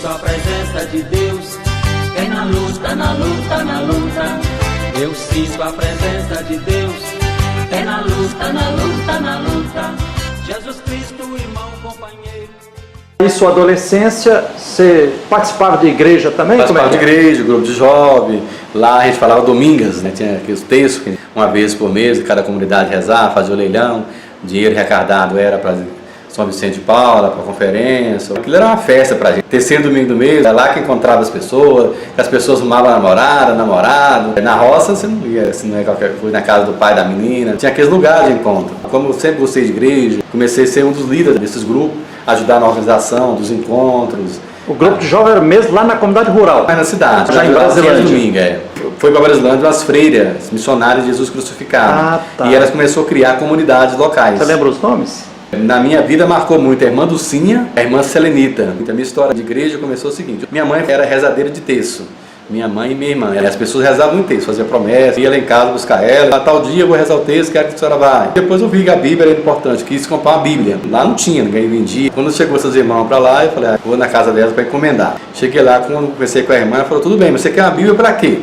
sinto a presença de Deus. É na luta, na luta, na luta. Eu sinto a presença de Deus. É na luta, na luta, na luta. Jesus Cristo, irmão, companheiro. Em sua adolescência, você participava de igreja também? Participava de igreja, grupo de jovem. Lá a gente falava domingas, né? Tinha aqueles textos que uma vez por mês cada comunidade rezava, fazia o leilão. O dinheiro arrecadado era para São Vicente de Paula, para a conferência. Aquilo era uma festa para a gente. Terceiro domingo do mês, era lá que encontrava as pessoas arrumavam namorada, namorado. Na roça você não ia, assim, não é qualquer coisa, na casa do pai da menina. Tinha aqueles lugares de encontro. Como eu sempre gostei de igreja, comecei a ser um dos líderes desses grupos, ajudar na organização dos encontros. O grupo de jovens era mesmo lá na comunidade rural? Mas na cidade, já em Brasilândia. Foi para Brasilândia umas freiras missionárias de Jesus crucificado. Ah, tá. E elas começaram a criar comunidades locais. Você lembra os nomes? Na minha vida marcou muito a irmã Dulcinha, a irmã Selenita. A minha história de igreja começou o seguinte: minha mãe era rezadeira de terço. Minha mãe e minha irmã. E as pessoas rezavam em texto, faziam promessa, ia lá em casa buscar ela. A tal dia eu vou rezar o texto, quero que a senhora vá. Depois eu vi que a Bíblia era importante, quis comprar uma Bíblia. Lá não tinha, ninguém vendia. Quando chegou essas irmãs para lá, eu falei, vou na casa delas para encomendar. Cheguei lá, quando conversei com a irmã, ela falou, tudo bem, mas você quer uma Bíblia para quê?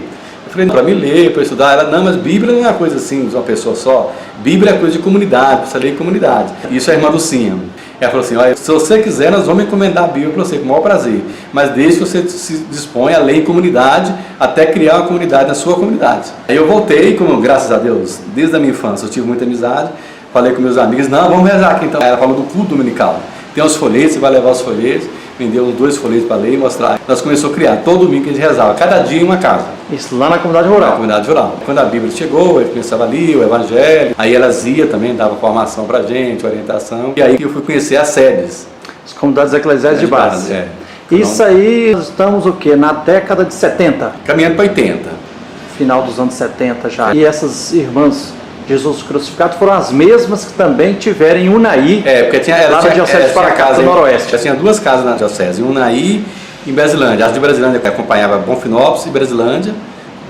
Eu falei, para me ler, para estudar. Ela, não, mas Bíblia não é uma coisa assim, de uma pessoa só. Bíblia é coisa de comunidade, precisa ler em comunidade. Isso é a irmã Dulcinha. Ela falou assim, olha, se você quiser, nós vamos encomendar a Bíblia para você, com o maior prazer. Mas desde que você se dispõe a ler em comunidade, até criar uma comunidade na sua comunidade. Aí eu voltei, como graças a Deus, desde a minha infância, eu tive muita amizade, falei com meus amigos, não, vamos rezar aqui então. Aí ela falou do culto dominical. Tem os folhetos, você vai levar os folhetos, vendeu uns 2 folhetos para ler e mostrar. Nós começamos a criar, todo domingo que a gente rezava, cada dia em uma casa. Isso lá na comunidade rural? Na comunidade rural. Quando a Bíblia chegou, eu começava ali, o Evangelho, aí elas iam também, dava formação pra gente, orientação. E aí eu fui conhecer as sedes. As comunidades eclesiais de base. É. Isso aí, nós estamos o quê? Na década de 70? Caminhando para 80. Final dos anos 70 já. E essas irmãs Jesus crucificado foram as mesmas que também tiveram em Unai, porque tinha, lá na Diocese de Paracatu, no Noroeste. Já tinha 2 casas na Diocese, em Unai e em Brasilândia. As de Brasilândia que acompanhava Bonfinópolis e Brasilândia,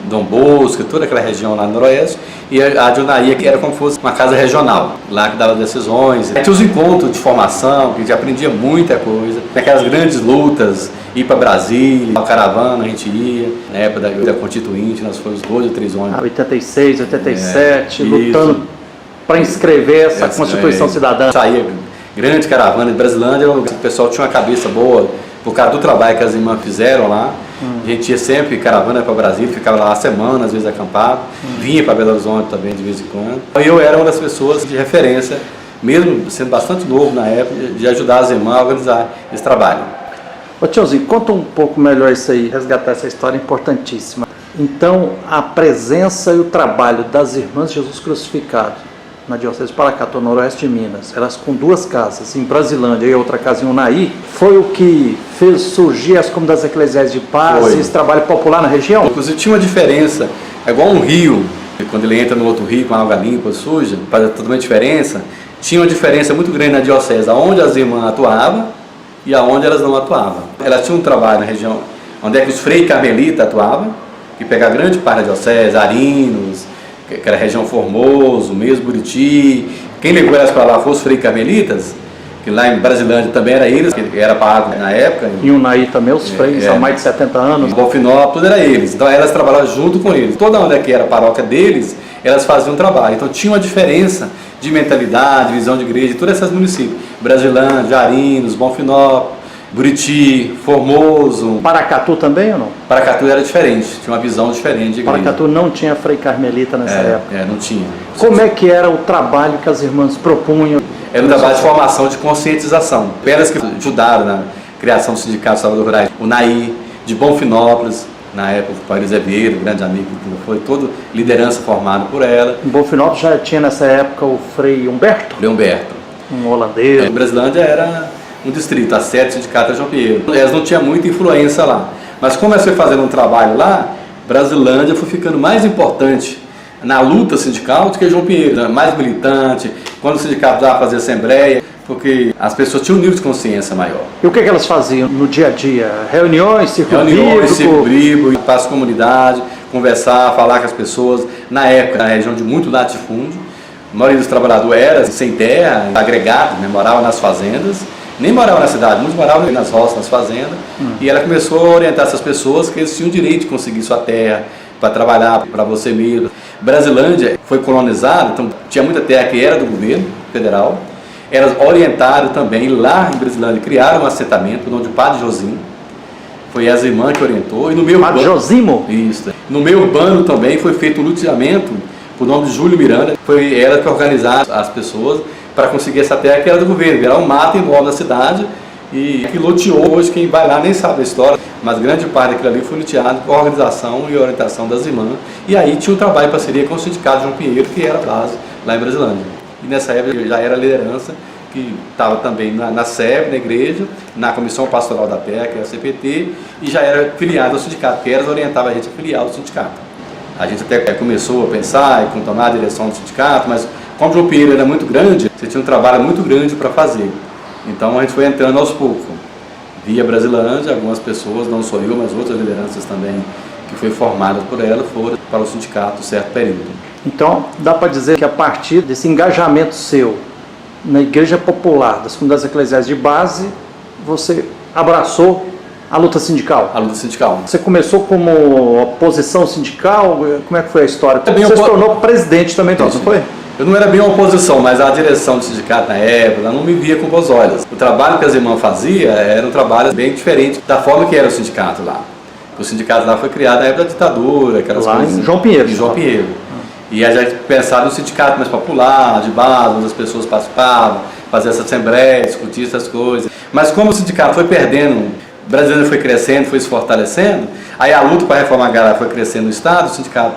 Dom Bosco, toda aquela região lá no Noroeste, e a de Unai que era como se fosse uma casa regional, lá que dava decisões. Tinha os encontros de formação, que a gente aprendia muita coisa, aquelas grandes lutas, ir para Brasília, a caravana a gente ia, na época da Constituinte, nós fomos 2 ou 3 ônibus. 86, 87, lutando para inscrever essa Constituição Cidadã. Saía grande caravana de Brasilândia, o pessoal tinha uma cabeça boa, por causa do trabalho que as irmãs fizeram lá. A gente ia sempre caravana para Brasília, ficava lá semanas, às vezes acampado, vinha para Belo Horizonte também de vez em quando. Eu era uma das pessoas de referência, mesmo sendo bastante novo na época, de ajudar as irmãs a organizar esse trabalho. Ô tiozinho, conta um pouco melhor isso aí, resgatar essa história importantíssima. Então, a presença e o trabalho das Irmãs Jesus Crucificado na Diocese de Paracatu, noroeste de Minas, elas com 2 casas, em Brasilândia e outra casa em Unai, foi o que fez surgir as comunidades eclesiais de paz e esse trabalho popular na região? Inclusive tinha uma diferença, é igual um rio, quando ele entra no outro rio com água limpa, suja, faz toda uma diferença. Tinha uma diferença muito grande na Diocese, onde as irmãs atuavam e aonde elas não atuavam. Elas tinham um trabalho na região onde é que os freios carmelitas atuavam, que pegava grande parte da Diocese, Arinos, que era a região Formoso, mesmo Buriti. Quem levou elas para lá foram os freios carmelitas, que lá em Brasilândia também era eles, que era pago na época. Em Unai também os freios, há mais de 70 anos. Em Bonfinópolis era eles, então elas trabalhavam junto com eles. Toda onde é que era a paróquia deles, elas faziam trabalho. Então tinha uma diferença de mentalidade, visão de igreja, todos esses municípios. Brasilândia, Arinos, Bonfinópolis, Buriti, Formoso. Paracatu também ou não? Paracatu era diferente, tinha uma visão diferente de igreja. Paracatu não tinha frei carmelita nessa época? Não tinha. Como é que era o trabalho que as irmãs propunham? Era um trabalho de formação, de conscientização. Elas que ajudaram na criação do Sindicato Salvador Rurais, o NAI, de Bonfinópolis, na época o Paulo Azevedo, grande amigo, foi toda liderança formada por ela. Em Bonfinópolis já tinha nessa época o frei Humberto? Frei Humberto. Um holandês. Em Brasilândia era um distrito, a sede do Sindicato de João Pinheiro. Elas não tinham muita influência lá. Mas como elas foram fazendo um trabalho lá, Brasilândia foi ficando mais importante na luta sindical do que João Pinheiro, mais militante, quando o sindicato dava fazer assembleia, porque as pessoas tinham um nível de consciência maior. E o que elas faziam no dia a dia? Reuniões, círculo bíblico, passo comunidade, conversar, falar com as pessoas. Na época, na região de muito latifúndio, a maioria dos trabalhadores era sem terra, agregado, moravam nas fazendas, nem moravam na cidade, muitos moravam nas roças, nas fazendas, e ela começou a orientar essas pessoas que eles tinham o direito de conseguir sua terra, para trabalhar para você mesmo. Brasilândia foi colonizada, então tinha muita terra que era do governo federal. Elas orientaram também, lá em Brasilândia, criaram um assentamento, o nome de Padre Josinho. Foi as irmãs que orientou. E no meio Padre Josimo? Isso. No meio urbano também foi feito um loteamento, por nome de Júlio Miranda. Foi ela que organizaram as pessoas para conseguir essa terra que era do governo. Era um mato enorme na cidade e que loteou. Hoje quem vai lá nem sabe a história, mas grande parte daquilo ali foi loteado com a organização e orientação das irmãs. E aí tinha um trabalho em parceria com o Sindicato João Pinheiro, que era a base lá em Brasilândia. E nessa época já era a liderança que estava também na SEB, na igreja, na Comissão Pastoral da Terra, que é a CPT, e já era filiado ao sindicato, que elas orientavam a gente a filiar ao sindicato. A gente até começou a pensar e tomar a direção do sindicato, mas como o João Pinheiro era muito grande, você tinha um trabalho muito grande para fazer. Então a gente foi entrando aos poucos. Via Brasilândia, algumas pessoas, não só eu, mas outras lideranças também, que foi formadas por ela, foram para o sindicato certo período. Então, dá para dizer que a partir desse engajamento seu na Igreja Popular, das comunidades eclesiais de base, você abraçou a luta sindical? A luta sindical. Você começou como oposição sindical? Como é que foi a história? Você se tornou presidente também, então, não foi? Eu não era bem uma oposição, mas a direção do sindicato na época não me via com bons olhos. O trabalho que as irmãs faziam era um trabalho bem diferente da forma que era o sindicato lá. O sindicato lá foi criado na época da ditadura, aquelas lá coisas. Em João Pinheiro. Em João Pinheiro. E a gente pensava no sindicato mais popular, de base, onde as pessoas participavam, faziam essa assembleia, discutir essas coisas. Mas como o sindicato foi perdendo, o Brasilândia foi crescendo, foi se fortalecendo, aí a luta para a reforma agrária foi crescendo no Estado, o sindicato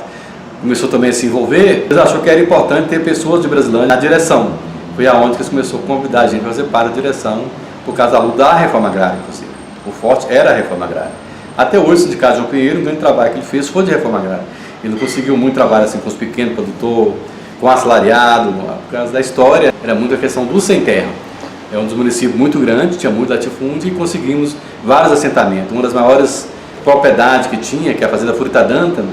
começou também a se envolver, eles acharam que era importante ter pessoas de Brasilândia na direção. Foi aonde que eles começaram a convidar a gente para fazer parte da direção, por causa da luta da reforma agrária, inclusive. O forte era a reforma agrária. Até hoje o sindicato João Pinheiro, o grande trabalho que ele fez foi de reforma agrária. Ele não conseguiu muito trabalho assim com os pequenos produtores, com assalariado, por causa da história, era muito a questão do sem terra. É um dos municípios muito grande, tinha muito latifúndio e conseguimos vários assentamentos. Uma das maiores propriedades que tinha, que é a Fazenda Fruitadanta,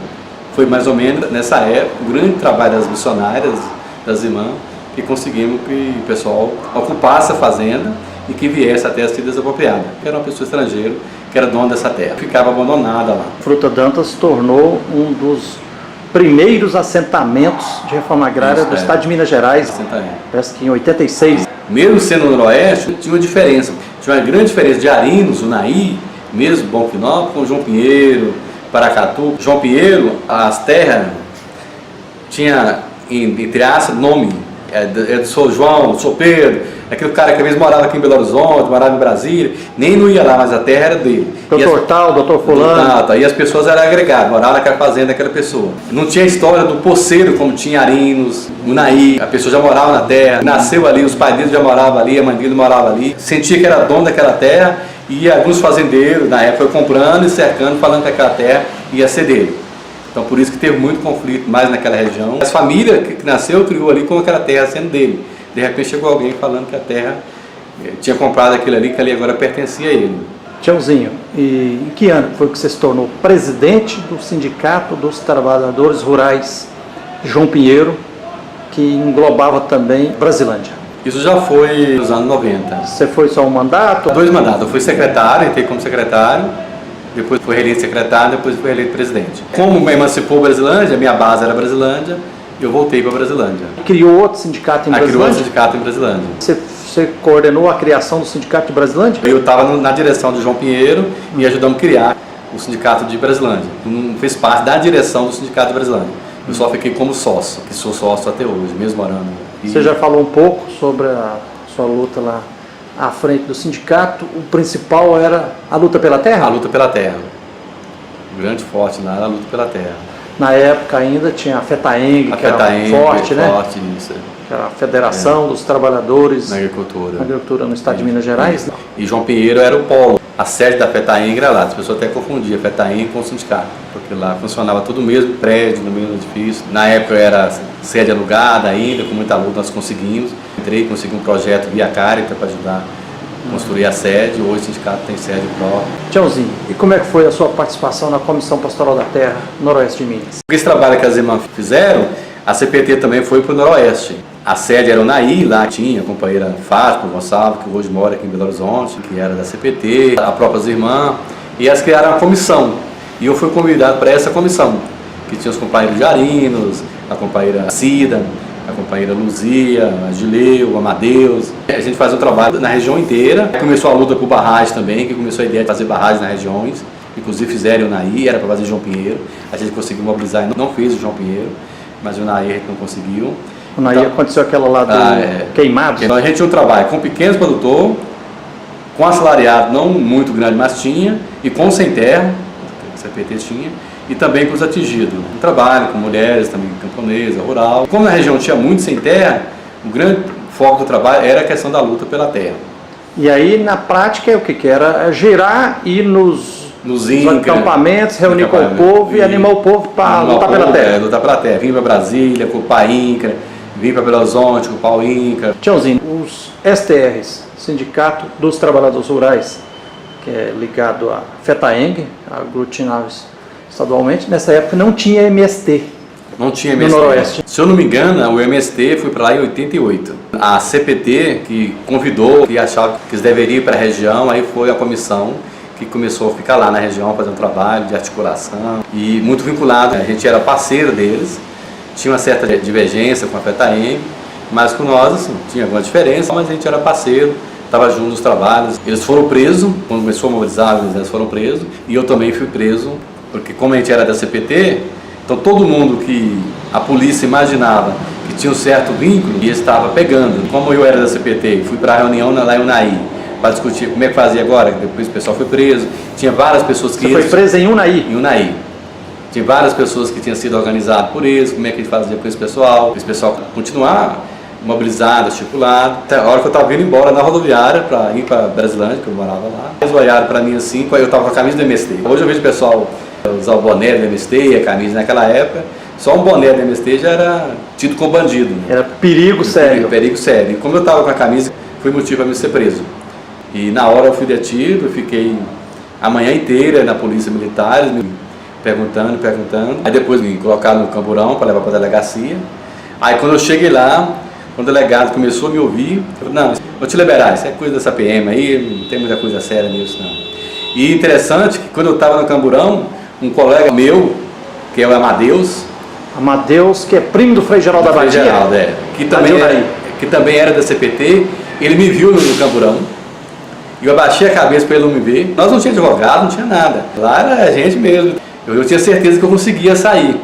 foi mais ou menos nessa época, o grande trabalho das missionárias, das irmãs, que conseguimos que o pessoal ocupasse a fazenda e que viesse até a ser desapropriada, que era uma pessoa estrangeira, que era dona dessa terra, ficava abandonada lá. Fruta se tornou um dos primeiros assentamentos de reforma agrária do estado de Minas Gerais, parece que em 86. Mesmo sendo no Noroeste, tinha uma diferença, tinha uma grande diferença de Arinos, Unaí, mesmo Bonfinópolis, com João Pinheiro, Paracatu. João Pinheiro, as terras tinha, entre aspas, nome, é do São João, do São Pedro, aquele cara que às vezes morava aqui em Belo Horizonte, morava em Brasília, nem não ia lá, mas a terra era dele. Doutor tal, doutor fulano. E as pessoas eram agregadas, moravam naquela fazenda daquela pessoa. Não tinha história do poceiro como tinha Arinos, Unaí, a pessoa já morava na terra, nasceu ali, os pais dele já moravam ali, a mãe dele morava ali, sentia que era dono daquela terra e alguns fazendeiros na época foi comprando e cercando, falando que aquela terra ia ser dele. Então por isso que teve muito conflito mais naquela região. As famílias que nasceu, criou ali com aquela terra sendo dele. De repente chegou alguém falando que a terra tinha comprado aquilo ali, que ali agora pertencia a ele. Tiãozinho, e em que ano foi que você se tornou presidente do Sindicato dos Trabalhadores Rurais João Pinheiro, que englobava também Brasilândia? Isso já foi nos anos 90. Você foi só um mandato? 2 mandatos. Eu fui secretário, entrei como secretário, depois fui reeleito secretário, depois fui reeleito presidente. Como emancipou Brasilândia, minha base era Brasilândia, eu voltei para Brasilândia. Criou outro sindicato em Brasilândia? Criou outro sindicato em Brasilândia. Você coordenou a criação do sindicato de Brasilândia? Eu estava na direção de João Pinheiro e ajudamos a criar o sindicato de Brasilândia. Não fez parte da direção do sindicato de Brasilândia. Eu só fiquei como sócio, que sou sócio até hoje, mesmo morando. Você já falou um pouco sobre a sua luta lá à frente do sindicato. O principal era a luta pela terra? A luta pela terra. O grande forte lá era a luta pela terra. Na época ainda tinha a FETAENG, que era forte, né? Forte, isso. Que era a Federação dos Trabalhadores na Agricultura no estado de Minas Gerais. E João Pinheiro era o polo. A sede da FETAENG era lá. As pessoas até confundiam a FETAENG com o sindicato, porque lá funcionava tudo no mesmo prédio, no mesmo edifício. Na época era sede alugada ainda, com muita luta nós conseguimos. Entrei, consegui um projeto via Caritas para ajudar a construir a sede. Hoje o sindicato tem sede própria. Tiãozinho, e como é que foi a sua participação na Comissão Pastoral da Terra, Noroeste de Minas? Esse trabalho que as irmãs fizeram, a CPT também foi para o Noroeste. A sede era o Naí, lá tinha a companheira Fátima Gonçalves, que hoje mora aqui em Belo Horizonte, que era da CPT, a própria irmã, e elas criaram uma comissão. E eu fui convidado para essa comissão, que tinha os companheiros Jarinos, a companheira Cida, a companheira Luzia, a Gileu, o Amadeus. A gente fazia um trabalho na região inteira. Começou a luta por barragem também, que começou a ideia de fazer barragens nas regiões. Inclusive fizeram o Naí, era para fazer João Pinheiro. A gente conseguiu mobilizar e não fez o João Pinheiro, mas o Naí a gente não conseguiu. O Naí Então, aconteceu aquela lá do Queimados. Então a gente tinha um trabalho com pequenos produtores, com assalariado não muito grande, mas tinha, e com sem terra, o CPT tinha, e também com os atingidos. Um trabalho com mulheres, também camponesa, rural. Como na região tinha muito sem terra, o grande foco do trabalho era a questão da luta pela terra. E aí, na prática, o que era? Girar e nos acampamentos, reunir com o povo e animar o povo para lutar pela terra. Lutar pela terra. Vim para Brasília, com o Pai Inca, vim para Belo Horizonte, com o Pau Inca. Tiãozinho, os STRs, Sindicato dos Trabalhadores Rurais, que é ligado à FETAENG, aglutinados estadualmente, nessa época não tinha MST. Não tinha MST. No Noroeste. Se eu não me engano, o MST foi para lá em 88. A CPT, que convidou, que achava que eles deveriam ir para a região, aí foi a comissão que começou a ficar lá na região, fazer um trabalho de articulação e muito vinculado. A gente era parceiro deles, tinha uma certa divergência com a FETAENG, mas com nós, assim, tinha alguma diferença, mas a gente era parceiro, estava junto nos trabalhos. Eles foram presos, quando começou a mobilizar, eles foram presos, e eu também fui preso, porque como a gente era da CPT, então todo mundo que a polícia imaginava que tinha um certo vínculo, e estava pegando. Como eu era da CPT e fui para a reunião lá em Unaí, para discutir como é que fazia agora, depois o pessoal foi preso, tinha várias pessoas que... Você foi preso em Unaí? Em Unaí. Tinha várias pessoas que tinham sido organizadas por eles, como é que ele fazia com esse pessoal continuar mobilizado, estipulado. Até a hora que eu estava vindo embora na rodoviária para ir para Brasilândia, que eu morava lá, eles olharam para mim assim, eu estava com a camisa do MST. Hoje eu vejo o pessoal usar o boné do MST, a camisa naquela época, só um boné do MST já era tido como bandido. Né? Era perigo sério. Perigo sério. E como eu estava com a camisa, foi motivo para me ser preso. E na hora eu fui detido, fiquei a manhã inteira na polícia militar, me perguntando. Aí depois me colocaram no camburão para levar para a delegacia. Aí quando eu cheguei lá, quando o delegado começou a me ouvir, eu falei, não, vou te liberar, isso é coisa dessa PM aí, não tem muita coisa séria nisso não. E interessante que quando eu estava no camburão, um colega meu, que é o Amadeus, que é primo do Frei Geraldo da Badia? Geraldo, que também era da CPT, ele me viu no camburão, e eu abaixei a cabeça para ele não me ver. Nós não tínhamos advogado, não tinha nada, lá era a gente mesmo. Eu tinha certeza que eu conseguia sair.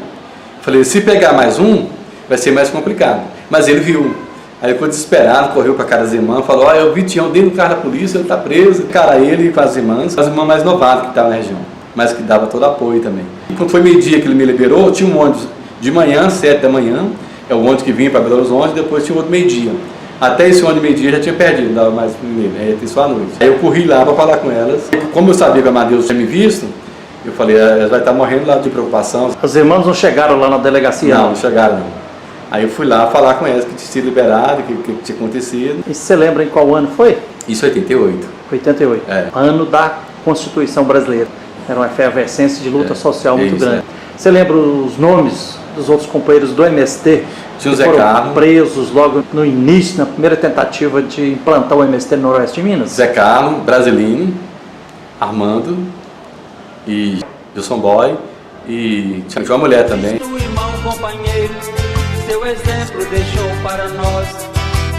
Falei, se pegar mais um, vai ser mais complicado. Mas ele viu. Aí ficou desesperado, correu para a casa das irmãs, falou, ó, eu vi Tião dentro do carro da polícia, ele está preso. Cara, ele com as irmãs mais novadas que estavam na região, mas que dava todo apoio também. E quando foi meio-dia que ele me liberou, tinha um ônibus de manhã, 7 da manhã, é o ônibus que vinha para Belo Horizonte, depois tinha outro meio-dia. Até esse ônibus meio-dia já tinha perdido, não dava mais primeiro, ia ter só à noite. Aí eu corri lá para falar com elas. Como eu sabia que a Amadeus tinha me visto, eu falei, elas vai estar morrendo lá de preocupação. As irmãs não chegaram lá na delegacia? Não chegaram não. Aí eu fui lá falar com elas que tinha sido liberado, que tinha acontecido. E você lembra em qual ano foi? Isso 88. 88. É. Ano da Constituição Brasileira. Era uma efervescência de luta social muito grande. Você lembra os nomes dos outros companheiros do MST? Tinha o Zé foram Carlos. Presos logo no início, na primeira tentativa de implantar o MST no Noroeste de Minas? Zé Carlos, Brasilino, Armando e Wilson Boy e tinha uma mulher também. Irmão, companheiro, seu exemplo deixou para nós.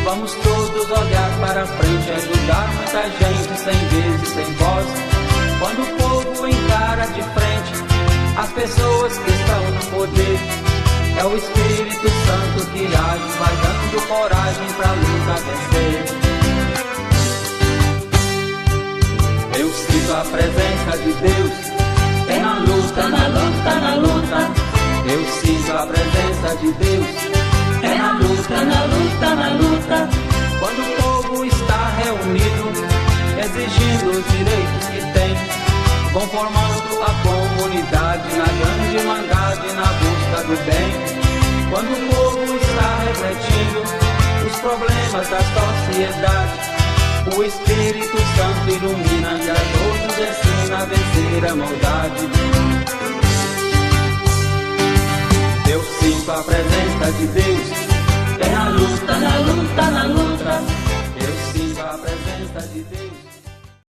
Vamos todos olhar para frente, ajudar muita gente sem vez e sem voz. Quando o povo encara de frente as pessoas que estão no poder, é o Espírito Santo que age, vai dando coragem pra luta vencer. Eu sinto a presença de Deus, é na luta, na luta, na luta. Eu sinto a presença de Deus, é na luta, na luta, na luta. Quando o povo está reunido, exigindo os direitos que tem, conformando a comunidade na grande mangada e na busca do bem. Quando o povo está refletindo os problemas da sociedade, o Espírito Santo ilumina e a todos ensina a vencer a maldade. Eu sinto a presença de Deus, É na luta, na luta, na luta, eu sinto a presença de Deus.